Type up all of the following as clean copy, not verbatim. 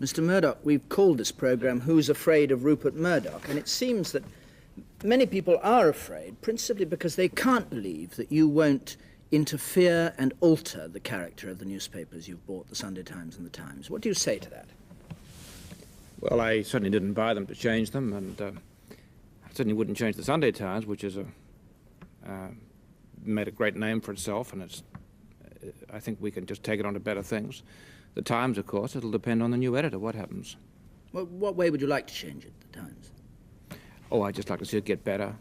Mr. Murdoch, we've called this programme Who's Afraid of Rupert Murdoch? And it seems that many people are afraid, principally because they can't believe that you won't interfere and alter the character of the newspapers you've bought, the Sunday Times and the Times. What do you say to that? Well, I certainly didn't buy them to change them, and I certainly wouldn't change the Sunday Times, which is made a great name for itself, and I think we can just take it on to better things. The Times, of course, it'll depend on the new editor, what happens. Well, what way would you like to change it, the Times? Oh, I'd just like to see it get better,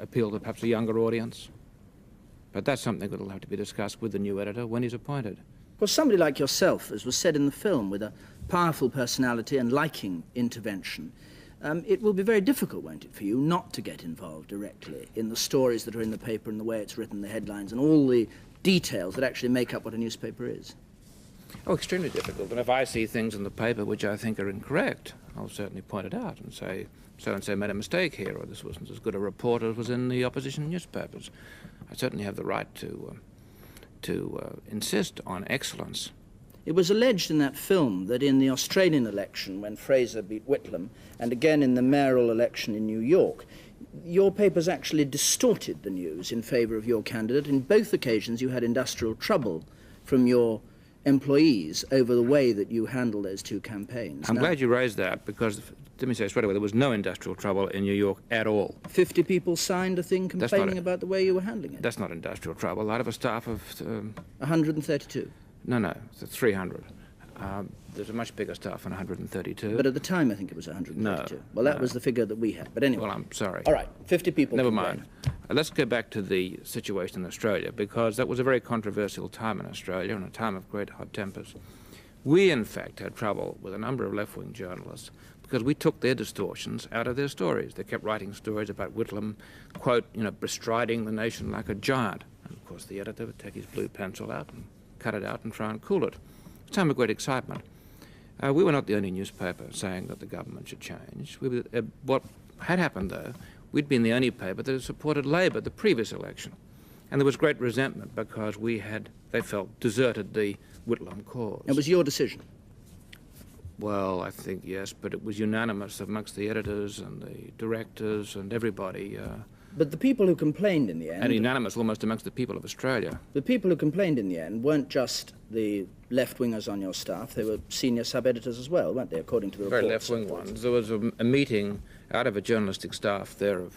appeal to perhaps a younger audience. But that's something that'll have to be discussed with the new editor when he's appointed. Well, somebody like yourself, as was said in the film, with a powerful personality and liking intervention, it will be very difficult, won't it, for you not to get involved directly in the stories that are in the paper and the way it's written, the headlines, and all the details that actually make up what a newspaper is? Oh, extremely difficult. And if I see things in the paper which I think are incorrect, I'll certainly point it out and say, so-and-so made a mistake here, or this wasn't as good a report as was in the opposition newspapers. I certainly have the right to insist on excellence. It was alleged in that film that in the Australian election, when Fraser beat Whitlam, and again in the mayoral election in New York, your papers actually distorted the news in favour of your candidate. In both occasions, you had industrial trouble from your employees over the way that you handled those two campaigns. I'm glad you raised that, because, let me say straight away, there was no industrial trouble in New York at all. 50 people signed a thing complaining about the way you were handling it. That's not industrial trouble. Out of a staff of... 132? No, it's 300. There's a much bigger staff than 132. But at the time, I think it was 132. No. Well, that was the figure that we had. But anyway. Well, I'm sorry. All right, 50 people. Never mind. Let's go back to the situation in Australia, because that was a very controversial time in Australia and a time of great hot tempers. We, in fact, had trouble with a number of left-wing journalists because we took their distortions out of their stories. They kept writing stories about Whitlam, quote, bestriding the nation like a giant. And, of course, the editor would take his blue pencil out and cut it out and try and cool it. It was a time of great excitement. We were not the only newspaper saying that the government should change. What had happened, though, we'd been the only paper that had supported Labor the previous election. And there was great resentment because they felt, deserted the Whitlam cause. It was your decision? Well, I think yes, but it was unanimous amongst the editors and the directors and everybody. But the people who complained in the end... And unanimous almost amongst the people of Australia. The people who complained in the end weren't just the left-wingers on your staff, they were senior sub-editors as well, weren't they, according to the reports? Very left-wing ones. There was a meeting out of a journalistic staff there of,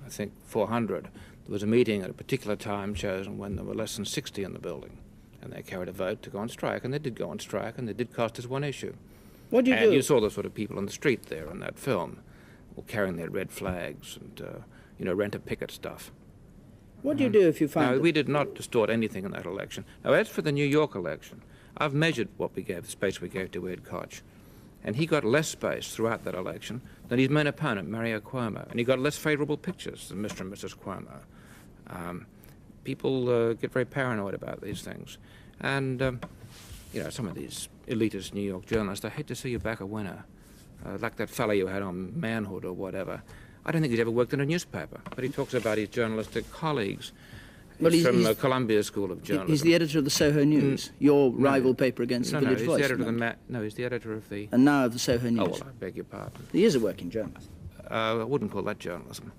I think, 400. There was a meeting at a particular time chosen when there were less than 60 in the building. And they carried a vote to go on strike, and they did go on strike, and they did cost us one issue. What do you do? And you saw the sort of people on the street there in that film, all carrying their red flags and, rent-a-picket stuff. What do you do if you find... No, we did not distort anything in that election. Now, as for the New York election, I've measured the space we gave to Ed Koch, and he got less space throughout that election than his main opponent, Mario Cuomo, and he got less favourable pictures than Mr. and Mrs. Cuomo. People get very paranoid about these things. And, some of these elitist New York journalists, I hate to see you back a winner, like that fellow you had on Manhood or whatever. I don't think he's ever worked in a newspaper, but he talks about his journalistic colleagues. Well, he's from the Columbia School of Journalism. He's the editor of the Soho News, your rival paper against the Village Voice. He's the editor of the... And now of the Soho News. Oh, well, I beg your pardon. He is a working journalist. I wouldn't call that journalism.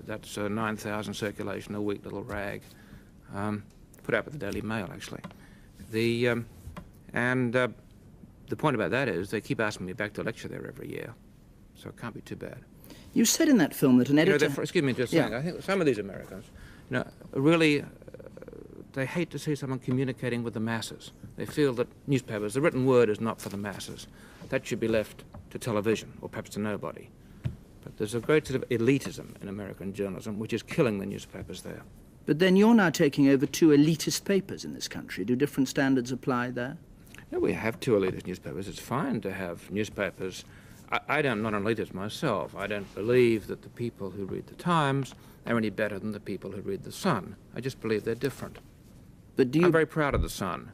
That's a 9,000 circulation a week little rag, put out by the Daily Mail, actually. The point about that is they keep asking me back to lecture there every year, so it can't be too bad. You said in that film that an editor... Excuse me, just saying, I think some of these Americans, really, they hate to see someone communicating with the masses. They feel that newspapers, the written word is not for the masses. That should be left to television, or perhaps to nobody. But there's a great sort of elitism in American journalism, which is killing the newspapers there. But then you're now taking over two elitist papers in this country. Do different standards apply there? No, we have two elitist newspapers. It's fine to have newspapers. I'm not an elitist myself. I don't believe that the people who read the Times are any better than the people who read the Sun. I just believe they're different. But I'm very proud of the Sun.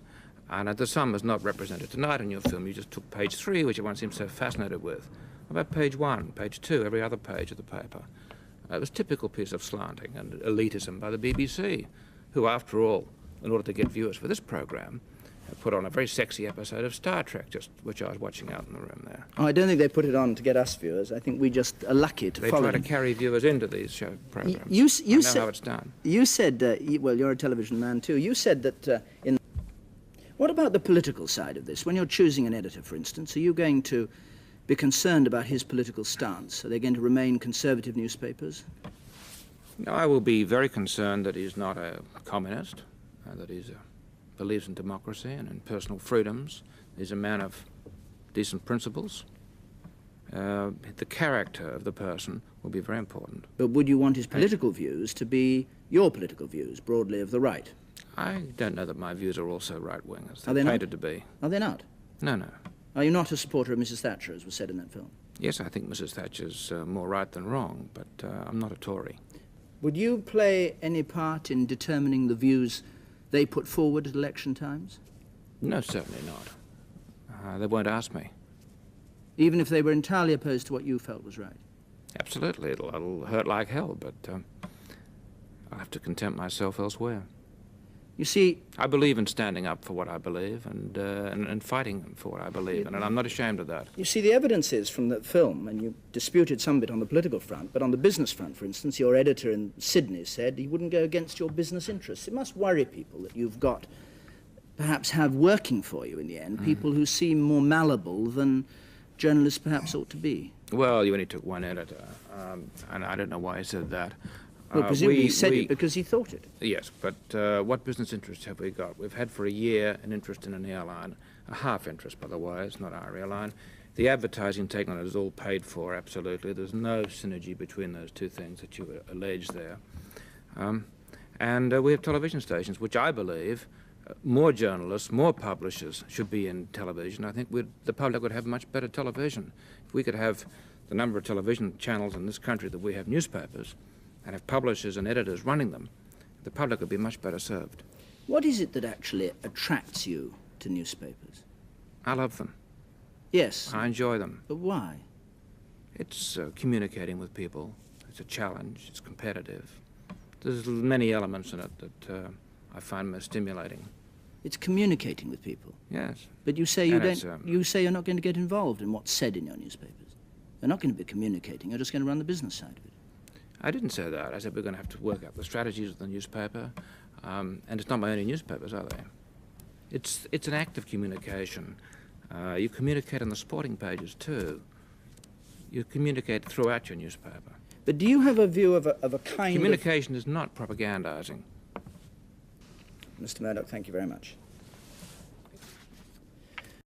And the Sun was not represented tonight in your film. You just took page 3, which everyone seems so fascinated with. What about page 1, page 2, every other page of the paper? It was a typical piece of slanting and elitism by the BBC, who, after all, in order to get viewers for this program, put on a very sexy episode of Star Trek, which I was watching out in the room there. Oh, I don't think they put it on to get us viewers. I think we just are lucky to follow They try them. to carry viewers into these show programs. I know how it's done. You said, well, you're a television man too. You said that What about the political side of this? When you're choosing an editor, for instance, are you going to be concerned about his political stance? Are they going to remain conservative newspapers? No, I will be very concerned that he's not a communist, that he believes in democracy and in personal freedoms. He's a man of decent principles. The character of the person will be very important. But would you want his political views to be your political views, broadly of the right? I don't know that my views are also right-wing, as Are they're they painted not? to be. Are they not? No, no. Are you not a supporter of Mrs. Thatcher, as was said in that film? Yes, I think Mrs. Thatcher's more right than wrong, but I'm not a Tory. Would you play any part in determining the views they put forward at election times? No, certainly not. They won't ask me. Even if they were entirely opposed to what you felt was right? Absolutely. It'll hurt like hell, but I'll have to content myself elsewhere. You see, I believe in standing up for what I believe and fighting for what I believe in, and I'm not ashamed of that. you see, the evidence is from that film, and you disputed some bit on the political front, but on the business front, for instance, your editor in Sydney said he wouldn't go against your business interests. It must worry people that you've got, perhaps have working for you in the end, people who seem more malleable than journalists perhaps ought to be. Well, you only took one editor, and I don't know why he said that. Well, presumably he said it because he thought it. Yes, but what business interests have we got? We've had for a year an interest in an airline, a half interest, by the way. It's not our airline. The advertising taken on it is all paid for, absolutely. There's no synergy between those two things that you allege there. And we have television stations, which I believe more journalists, more publishers should be in television. I think the public would have much better television. If we could have the number of television channels in this country that we have newspapers, and have publishers and editors running them, the public would be much better served. What is it that actually attracts you to newspapers? I love them. Yes. I enjoy them. But why? It's communicating with people. It's a challenge. It's competitive. There's many elements in it that I find most stimulating. It's communicating with people. Yes. But you say you say you're not going to get involved in what's said in your newspapers. You're not going to be communicating. You're just going to run the business side of it. I didn't say that. I said we're going to have to work out the strategies of the newspaper, and it's not my only newspapers, are they? It's an act of communication. You communicate on the sporting pages too. You communicate throughout your newspaper. But do you have a view of a kind Communication is not propagandizing. Mr. Murdoch, thank you very much.